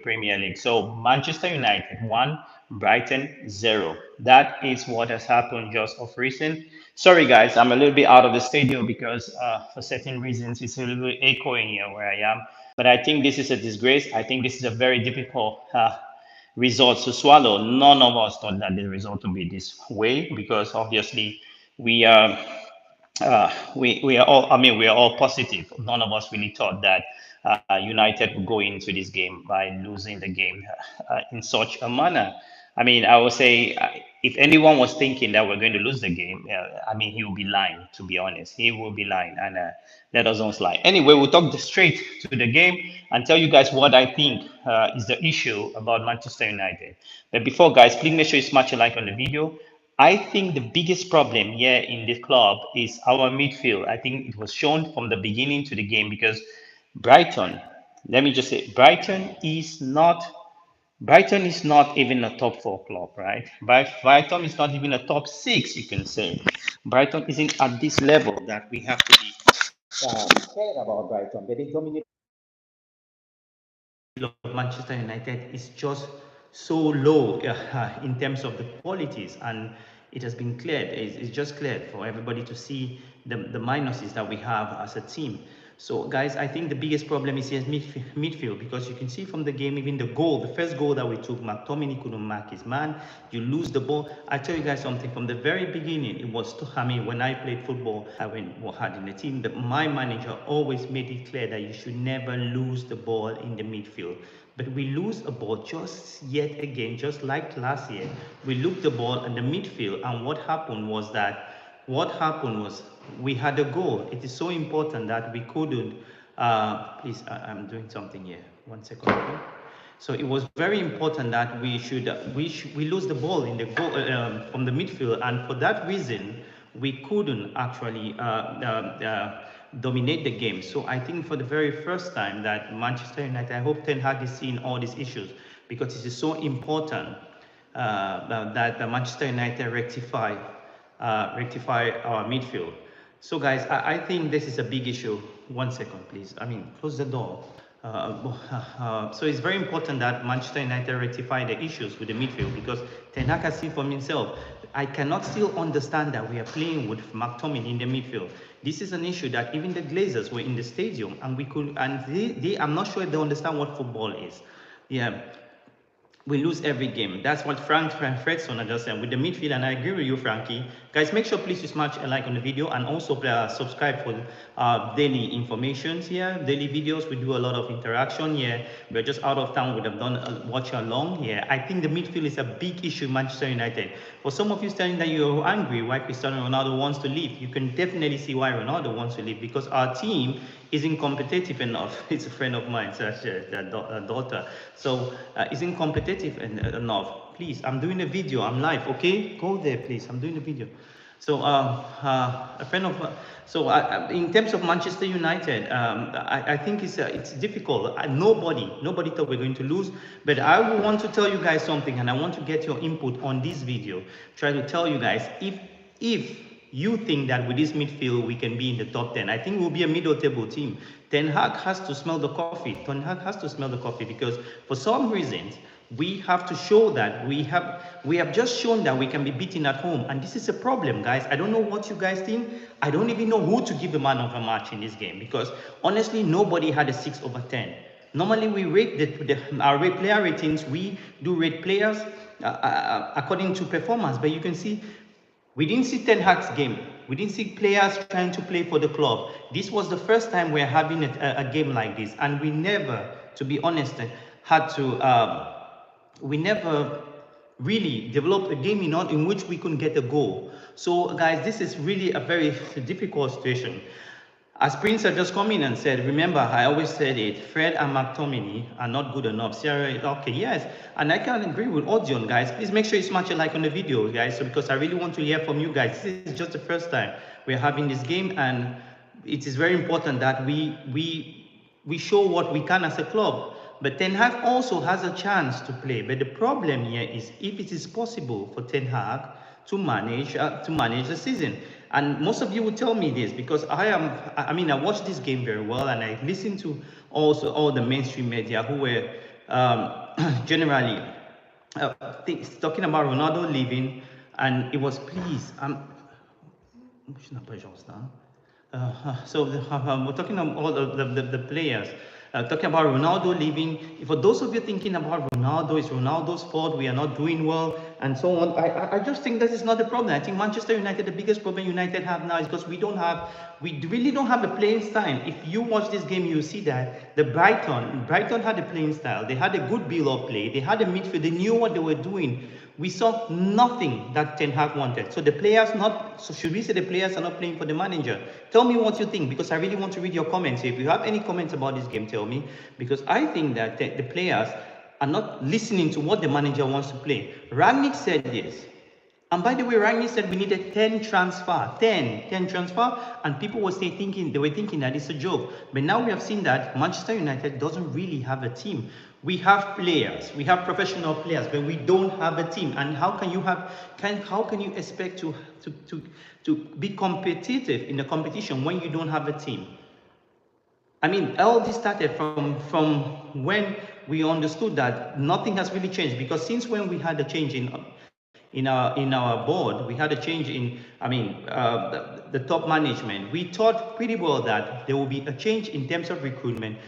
Premier League. So Manchester United 1, Brighton 0. That is what has happened just of recent. Sorry, guys, I'm a little bit out of the stadium because for certain reasons it's a little bit echoing here where I am. But I think this is a disgrace. I think this is a very difficult result to swallow. None of us thought that the result would be this way because obviously we are we are all, I mean, we are all positive. None of us really thought that United would go into this game by losing the game in such a manner. I mean, I would say if anyone was thinking that we're going to lose the game, I mean, he will be lying, to be honest. He will be lying. And let us not lie. Anyway, we'll talk straight to the game and tell you guys what I think is the issue about Manchester United. But before, guys, please make sure you smash a like on the video. I think the biggest problem here in this club is our midfield. I think it was shown from the beginning to the game because Brighton, let me just say, Brighton is not even a top four club, right? Brighton is not even a top six, you can say. Brighton isn't at this level that we have to be scared about Brighton. But they dominate of Manchester United is just so low in terms of the qualities, and it has been cleared. It's just cleared for everybody to see the minuses that we have as a team. So, guys, I think the biggest problem is here midfield because you can see from the game, even the goal, the first goal that we took, McTominay couldn't mark his man. You lose the ball. I tell you guys something from the very beginning. It was, I mean, when I played football, I had in the team that my manager always made it clear that you should never lose the ball in the midfield. But we lose a ball just yet again, just like last year. We looked the ball in the midfield, and what happened was we had a goal. It is so important that we couldn't. Please, I'm doing something here. 1 second. Okay? So it was very important that we lose the ball in the goal from the midfield, and for that reason, we couldn't actually dominate the game. So I think for the very first time that Manchester United, I hope Ten Hag is seeing all these issues because it is so important that the Manchester United rectify our midfield. So guys, I think this is a big issue. 1 second, please. I mean, close the door. So it's very important that Manchester United rectify the issues with the midfield because Ten Hag has seen for himself. I cannot still understand that we are playing with McTominay in the midfield. This is an issue that even the Glazers were in the stadium and I'm not sure they understand what football is. Yeah, we lose every game. That's what Frank Fredson just said with the midfield, and I agree with you, Frankie. Guys, make sure please to smash a like on the video and also subscribe for daily information here, daily videos. We do a lot of interaction here. We're just out of town. Would have done watch along here. I think the midfield is a big issue in Manchester United. For some of you saying that you're angry why Cristiano Ronaldo wants to leave, you can definitely see why Ronaldo wants to leave because our team isn't competitive enough. It's a friend of mine, such a daughter. So isn't competitive enough. Please, I'm doing a video. I'm live. Okay, go there, please. I'm doing a video. So a friend of so in terms of Manchester United, I think it's difficult. Nobody thought we're going to lose, but I want to tell you guys something, and I want to get your input on this video. Try to tell you guys if you think that with this midfield we can be in the top 10. I think we'll be a middle table team. Ten Hag has to smell the coffee. Ten Hag has to smell the coffee because for some reasons we have to show that we have just shown that we can be beaten at home, and this is a problem, guys. I don't know what you guys think. I don't even know who to give the man of the match in this game because honestly nobody had a 6/10. Normally we rate our player ratings. We do rate players according to performance, but you can see we didn't see Ten Hag's game. We didn't see players trying to play for the club. This was the first time we're having a game like this, and we never, to be honest, had to. We never really developed a game in which we couldn't get a goal. So, guys, this is really a very difficult situation. As Prince had just come in and said, remember, I always said it, Fred and McTominay are not good enough. Sarah, okay, yes. And I can agree with Audion, guys. Please make sure you smash a like on the video, guys, so because I really want to hear from you guys. This is just the first time we're having this game, and it is very important that we show what we can as a club. But Ten Hag also has a chance to play. But the problem here is if it is possible for Ten Hag to manage the season. And most of you will tell me this because I watched this game very well, and I listened to also all the mainstream media who were generally, talking about Ronaldo leaving, and it was please. We're talking about all the players. Talking about Ronaldo leaving. For those of you thinking about Ronaldo, it's Ronaldo's fault, we are not doing well, and so on. I just think that is not the problem. I think Manchester United, the biggest problem United have now is because we really don't have a playing style. If you watch this game, you see that Brighton had a playing style. They had a good build-up play. They had a midfield. They knew what they were doing. We saw nothing that Ten Hag wanted. So the players not. So should we say the players are not playing for the manager? Tell me what you think, because I really want to read your comments. If you have any comments about this game, tell me, because I think that the players are not listening to what the manager wants to play. Rangnick said this. And by the way, Rangnick said we needed 10 transfer, 10 transfer, and people were thinking that it's a joke. But now we have seen that Manchester United doesn't really have a team. We have players, we have professional players, but we don't have a team. And how can you expect to be competitive in a competition when you don't have a team? I mean, all this started from when we understood that nothing has really changed, because since when we had a change in our board, we had a change in, the top management. We thought pretty well that there will be a change in terms of recruitment.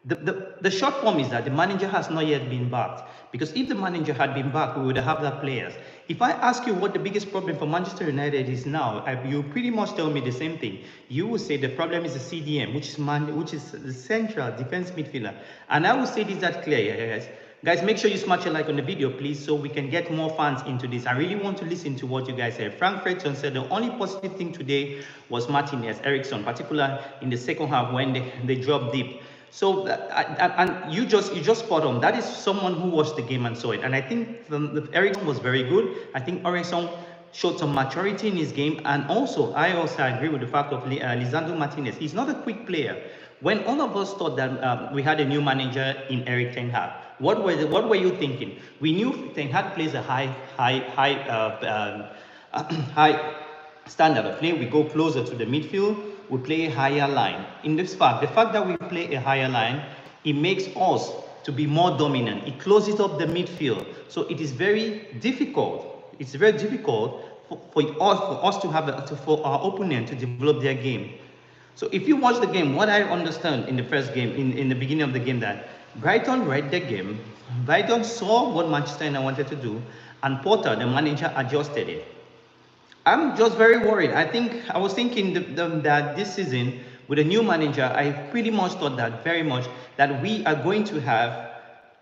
The short form is that the manager has not yet been backed, because if the manager had been backed, we would have that players. If I ask you what the biggest problem for Manchester United is now, you pretty much tell me the same thing. You will say the problem is the CDM, which is the central defense midfielder. And I will say this that clear, guys. Guys, make sure you smash a like on the video, please, so we can get more fans into this. I really want to listen to what you guys say. Frank Fredson said the only positive thing today was Martinez, Ericsson, particularly in the second half when they dropped deep. So, and you just spot on. That is someone who watched the game and saw it. And I think Ericsson was very good. I think Ericsson showed some maturity in his game. And also, I agree with the fact of Lisandro Martinez. He's not a quick player. When all of us thought that we had a new manager in Erik Ten Hag, what were you thinking? We knew Ten Hag plays a high standard of play. We go closer to the midfield. We play a higher line. In this fact, the fact that we play a higher line, it makes us to be more dominant. It closes up the midfield. So it is very difficult. It's very difficult for us to have for our opponent to develop their game. So if you watch the game, what I understand in the first game, in the beginning of the game, that Brighton read the game, Brighton saw what Manchester United wanted to do, and Potter, the manager, adjusted it. I'm just very worried. I was thinking that this season, with a new manager, I pretty much thought that very much that we are going to have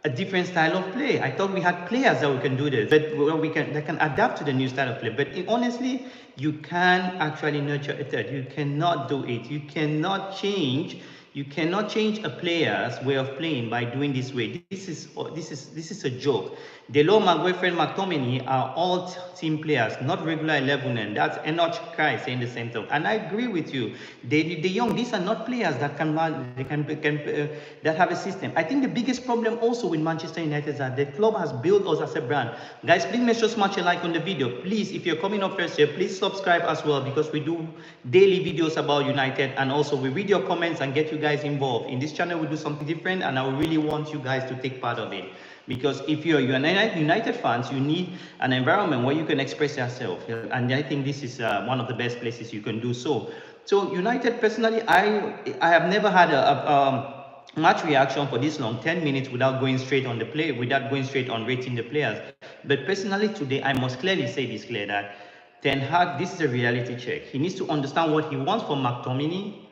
a different style of play. I thought we had players that we can do this, that can adapt to the new style of play. But honestly, you can actually nurture a third. You cannot do it. You cannot change. You cannot change a player's way of playing by doing this way. This is a joke. Delors, Maguire, Fred, McTominay are all team players, not regular 11, and that's Enoch Kai saying the same thing. And I agree with you. The young, these are not players that that have a system. I think the biggest problem also with Manchester United is that the club has built us as a brand. Guys, please make sure to smash a like on the video. Please, if you're coming up first here, please subscribe as well, because we do daily videos about United, and also we read your comments and get you guys involved. In this channel, we do something different, and I really want you guys to take part of it. Because if you're United fans, you need an environment where you can express yourself. And I think this is one of the best places you can do so. So United, personally, I have never had a match reaction for this long, 10 minutes, without going straight on the play, without going straight on rating the players. But personally today, I must clearly say this clear, that Ten Hag, this is a reality check. He needs to understand what he wants from McTominay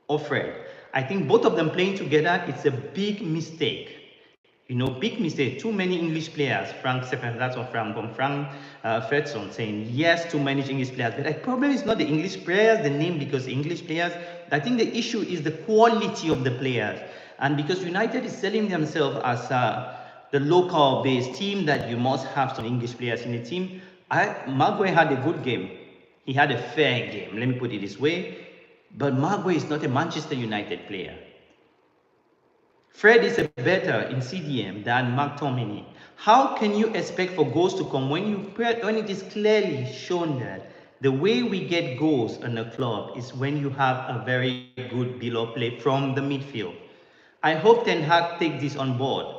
or Fred. I think both of them playing together, it's a big mistake. You know, big mistake. Too many English players. That's from Frank Fredson saying yes, too many English players. But the problem is not the English players, the name, because English players. I think the issue is the quality of the players. And because United is selling themselves as the local-based team, that you must have some English players in the team. Maguire had a good game. He had a fair game. Let me put it this way. But Maguire is not a Manchester United player. Fred is a better in CDM than McTominay. How can you expect for goals to come when it is clearly shown that the way we get goals in a club is when you have a very good build-up play from the midfield? I hope Ten Hag takes this on board.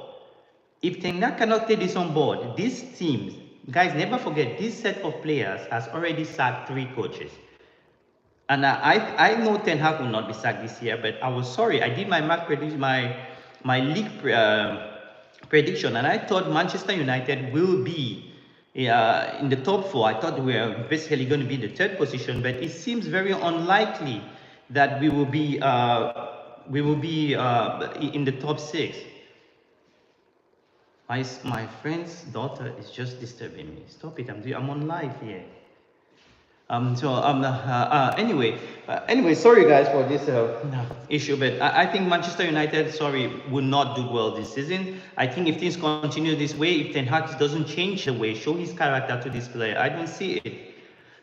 If Ten Hag cannot take this on board, these teams, guys, never forget, this set of players has already sacked 3 coaches. And I know Ten Hag will not be sacked this year, but I was sorry. I did my my league prediction, and I thought Manchester United will be in the top 4. I thought we were basically going to be in the 3rd position, but it seems very unlikely that we will be in the top 6. My friend's daughter is just disturbing me. Stop it! I'm on live here. Anyway, sorry guys for this issue, but I think Manchester United, sorry, will not do well this season. I think if things continue this way, if Ten Hag doesn't change the way, show his character to this player, I don't see it.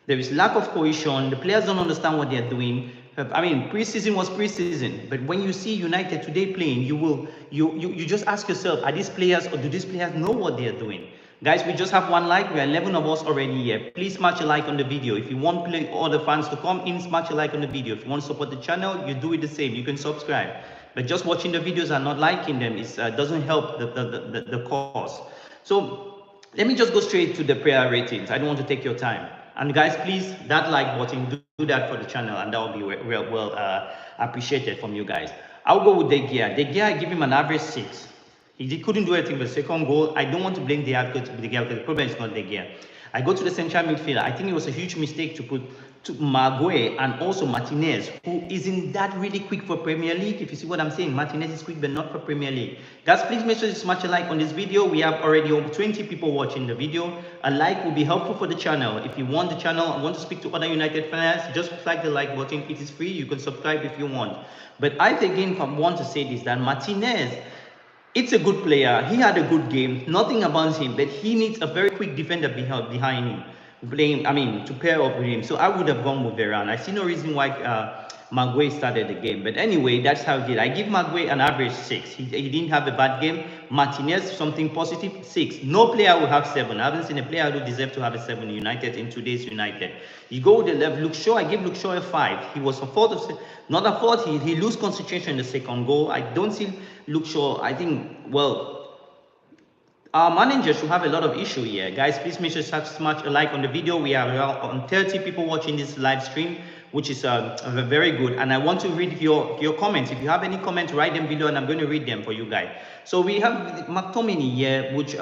There is lack of cohesion. The players don't understand what they're doing. I mean, preseason was preseason, but when you see United today playing, you just ask yourself, are these players, or do these players know what they're doing? Guys, we just have 1 like. We are 11 of us already here. Please smash a like on the video. If you want all the fans to come in, smash a like on the video. If you want to support the channel, you do it the same. You can subscribe. But just watching the videos and not liking them doesn't help the cause. So let me just go straight to the player ratings. I don't want to take your time. And guys, please, that like button, do that for the channel, and that will be well appreciated from you guys. I'll go with De Gea. De Gea, I give him an average 6. He couldn't do anything with the 2nd goal. I don't want to blame De Gea because the problem is not De Gea. I go to the central midfielder. I think it was a huge mistake to put Maguire and also Martinez, who isn't that really quick for Premier League. If you see what I'm saying, Martinez is quick but not for Premier League. Guys, please make sure you smash a like on this video. We have already over 20 people watching the video. A like will be helpful for the channel. If you want the channel and want to speak to other United fans, just click the like button. It is free. You can subscribe if you want. But I again want to say this, that Martinez, it's a good player. He had a good game. Nothing about him, but he needs a very quick defender behind him, to pair up with him. So I would have gone with Varane. I see no reason why Maguire started the game. But anyway, that's how he did. I give Maguire an average 6. He didn't have a bad game. Martinez, something positive, 6. No player will have 7. I haven't seen a player who deserves to have a 7 in United in today's United. You go with the left, Luke Shaw, I give Luke Shaw a 5. He was a fault not a fault. He lose concentration in the 2nd goal. I don't see Luke Shaw. I think, well, our manager should have a lot of issue here. Guys, please make sure to smash a like on the video. We are on 30 people watching this live stream, which is very good. And I want to read your comments. If you have any comments, write them below and I'm going to read them for you guys. So we have McTominay here, which, you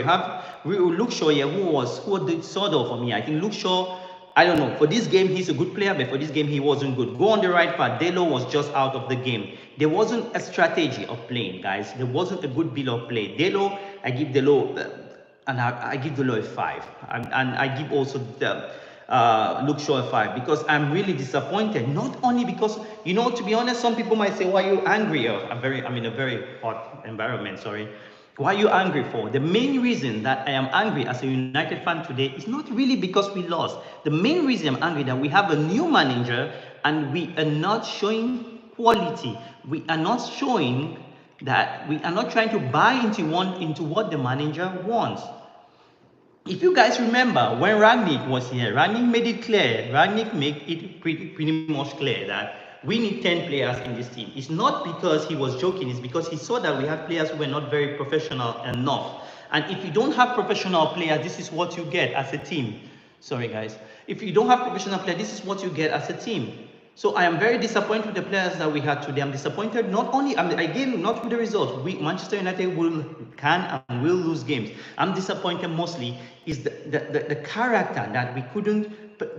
have Luke Shaw here, who did sort of for me. I think Luke Shaw, I don't know. For this game, he's a good player, but for this game, he wasn't good. Go on the right path. Delo was just out of the game. There wasn't a strategy of playing, guys. There wasn't a good bill of play. Delo, I give Delo, and I give Delo a 5. And I give also Luke Shaw a 5 because I'm really disappointed. Not only because, to be honest, some people might say, why are you angry? I'm in a very hot environment, sorry. Why are you angry for? The main reason that I am angry as a United fan today is not really because we lost. The main reason I'm angry that we have a new manager and we are not showing quality. We are not showing that we are not trying to buy into what the manager wants. If you guys remember when Rangnick was here, Rangnick made it clear. Rangnick made it pretty much clear that we need 10 players in this team. It's not because he was joking, it's because he saw that we had players who were not very professional enough. And if you don't have professional players, this is what you get as a team. Sorry guys. If you don't have professional players, this is what you get as a team. So I am very disappointed with the players that we had today. I'm disappointed not only, again, not with the results. Manchester United can and will lose games. I'm disappointed mostly is the character that we couldn't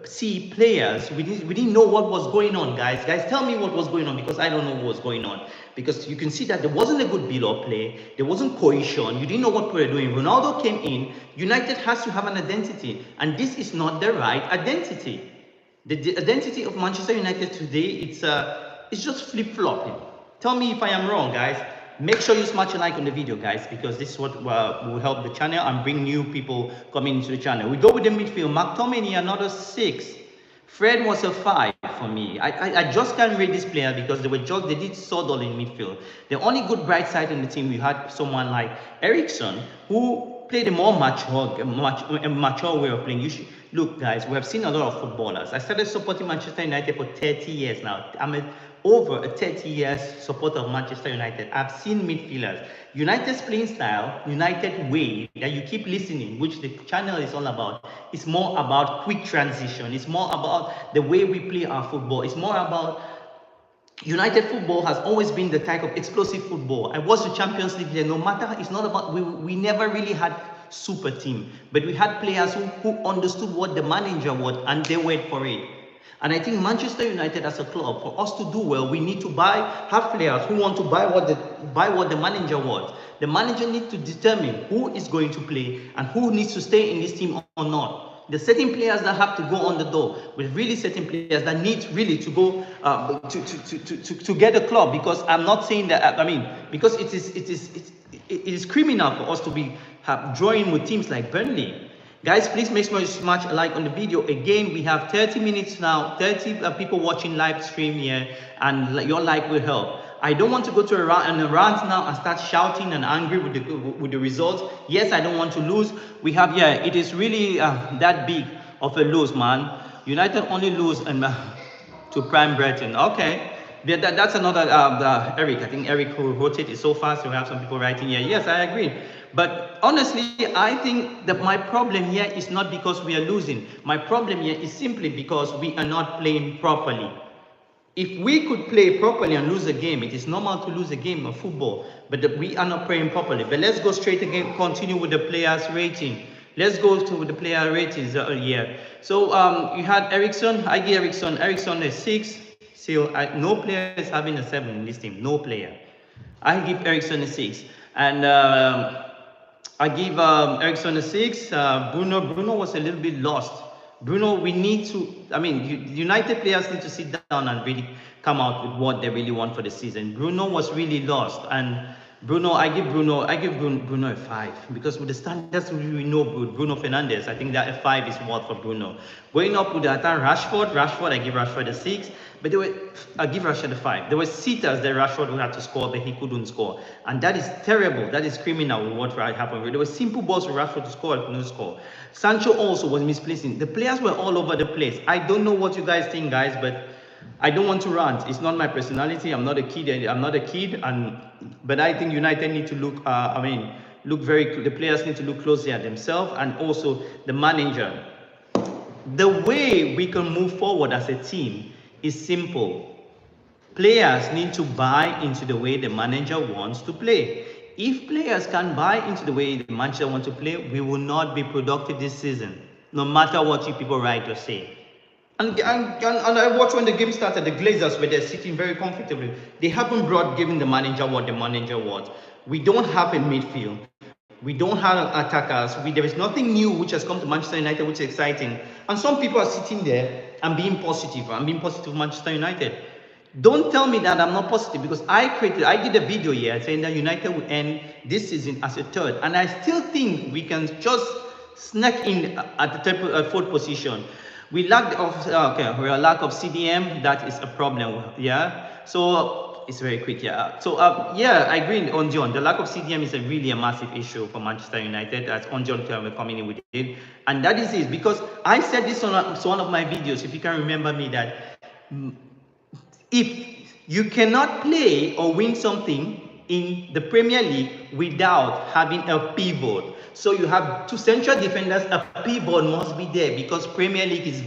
see players. We didn't know what was going on, guys. Guys, tell me what was going on because I don't know what was going on. Because you can see that there wasn't a good bill of play. There wasn't cohesion. You didn't know what people were doing. Ronaldo came in. United has to have an identity. And this is not the right identity. The identity of Manchester United today, it's just flip-flopping. Tell me if I am wrong, guys. Make sure you smash a like on the video, guys, because this is what will help the channel and bring new people coming into the channel. We go with the midfield. McTominay, another 6. Fred was a 5 for me. I just can't rate this player because they did so dull in midfield. The only good bright side in the team, we had someone like Ericsson, who played a more mature way of playing. Look, guys, we have seen a lot of footballers. I started supporting Manchester United for 30 years now. I'm a over a 30 years supporter of Manchester United. I've seen midfielders. United's playing style, United way that you keep listening, which the channel is all about, is more about quick transition. It's more about the way we play our football. It's more about United football has always been the type of explosive football. I watched the Champions League there. No matter, it's not about, we never really had super team, but we had players who understood what the manager wanted and they wait for it. And I think Manchester United as a club, for us to do well, we need to have players who want to buy what the manager wants. The manager needs to determine who is going to play and who needs to stay in this team or not. The certain players that have to go on the door, with really certain players that need really to go to get a club. Because I'm not saying that, I mean, because it is criminal for us to be drawing with teams like Burnley. Guys, please make sure you smash a like on the video. Again, we have 30 minutes now, 30 people watching live stream here, and your like will help. I don't want to go to a rant now and start shouting and angry with the results. Yes, I don't want to lose. We have, yeah, it is really that big of a lose, man. United only lose to Prime Brighton. Okay. That's another Eric. I think Eric who wrote it is so fast. We have some people writing here. Yes, I agree. But honestly, I think that my problem here is not because we are losing. My problem here is simply because we are not playing properly. If we could play properly and lose a game, it is normal to lose a game of football, but we are not playing properly. But let's go straight again, continue with the players' rating. Let's go to the player ratings here. So you had Ericsson. I give Ericsson a 6. Still, no player is having a 7 in this team. No player. I give Ericsson a 6. And I give Ericsson a 6. Bruno was a little bit lost. Bruno, we need to, I mean, United players need to sit down and really come out with what they really want for the season. Bruno was really lost, and I give Bruno a 5, because with the standards we know Bruno Fernandes, I think that a 5 is worth for Bruno. Going up with the attack, Rashford, I give Rashford a 6, but I give Rashford a 5. There were sitters that Rashford would have to score, but he couldn't score, and that is terrible. That is criminal with what happened. There were simple balls for Rashford to score, he couldn't score. Sancho also was misplacing. The players were all over the place. I don't know what you guys think, guys, but I don't want to rant. It's not my personality. I'm not a kid. But I think United need to look. The players need to look closely at themselves, and also the manager. The way we can move forward as a team is simple. Players need to buy into the way the manager wants to play. If players can buy into the way the manager wants to play, we will not be productive this season, no matter what you people write or say. And I watched when the game started, the Glazers were there sitting very comfortably. They haven't given the manager what the manager wants. We don't have a midfield. We don't have attackers. There is nothing new which has come to Manchester United which is exciting. And some people are sitting there and being positive. I'm being positive Manchester United. Don't tell me that I'm not positive, because I did a video here saying that United will end this season as a 3rd. And I still think we can just snack in at the fourth position. We lack of CDM. That is a problem. Yeah. So it's very quick. Yeah. So yeah, I agree on John. The lack of CDM is really a massive issue for Manchester United. That's on John coming in with it, and that is it, because I said this on one of my videos. If you can remember me, that if you cannot play or win something in the Premier League without having a pivot, so you have 2 central defenders, a pivot must be there, because Premier League is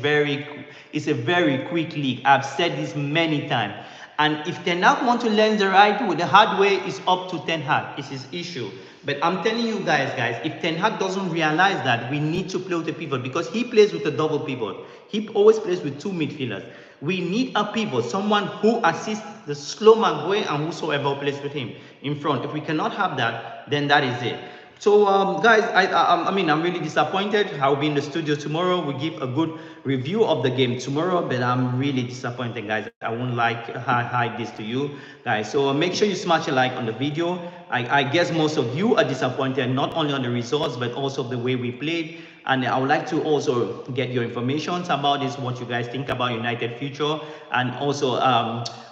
a very quick league. I've said this many times. And if Ten Hag want to learn the right way, the hard way, is up to Ten Hag. It's his issue. But I'm telling you guys, if Ten Hag doesn't realize that we need to play with a pivot, because he plays with a double pivot. He always plays with 2 midfielders. We need a pivot, someone who assists the slow Maguire and whosoever plays with him in front. If we cannot have that, then that is it. So guys, I'm really disappointed. I'll be in the studio tomorrow. We give a good review of the game tomorrow, but I'm really disappointed, guys. I won't hide this to you guys. So make sure you smash a like on the video. I guess most of you are disappointed, not only on the results, but also the way we played. And I would like to also get your information about this, what you guys think about United future, and also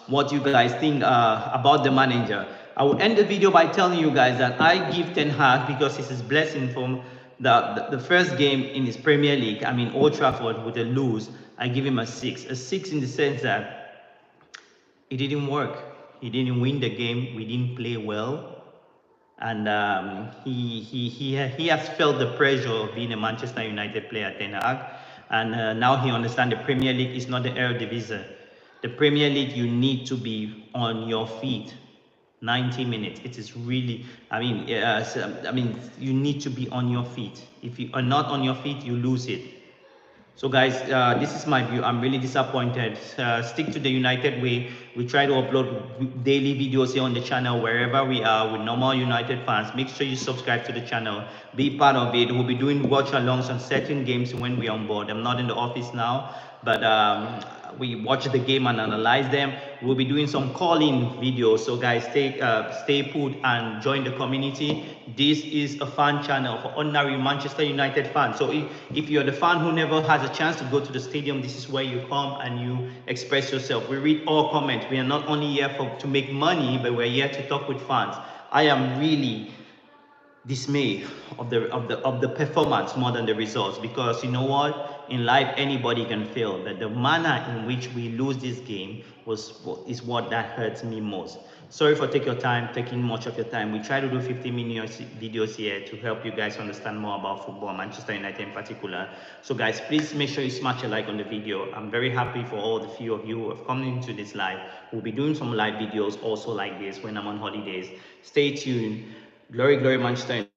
what you guys think about the manager. I will end the video by telling you guys that I give Ten Hag, because it's his blessing from the first game in his Premier League, Old Trafford, with a lose. I give him a 6. A 6 in the sense that It didn't work. He didn't win the game. We didn't play well. And he has felt the pressure of being a Manchester United player, Ten Hag. And now he understands the Premier League is not the Eredivisie. The Premier League, you need to be on your feet 90 minutes. It is really, I mean, you need to be on your feet. If you are not on your feet, you lose it. So guys, this is my view. I'm really disappointed. Stick to the United way. We try to upload daily videos here on the channel wherever we are with normal United fans. Make sure you subscribe to the channel. Be part of it. We'll be doing watch-alongs on certain games when we're on board. I'm not in the office now, but we watch the game and analyze them. We'll be doing some call-in videos. So guys, stay put and join the community. This is a fan channel for ordinary Manchester United fans. So if you're the fan who never has a chance to go to the stadium, this is where you come and you express yourself. We read all comments. We are not only here to make money, but we're here to talk with fans. I am really dismay of the performance more than the results, because you know what, in life anybody can fail, but the manner in which we lose this game is what that hurts me most. Sorry for taking much of your time. We try to do 15-minute videos here to help you guys understand more about football, Manchester United in particular. So guys, please make sure you smash a like on the video. I'm very happy for all the few of you who have come into this live. We'll be doing some live videos also like this when I'm on holidays. Stay tuned. Glory, glory, Manchester United.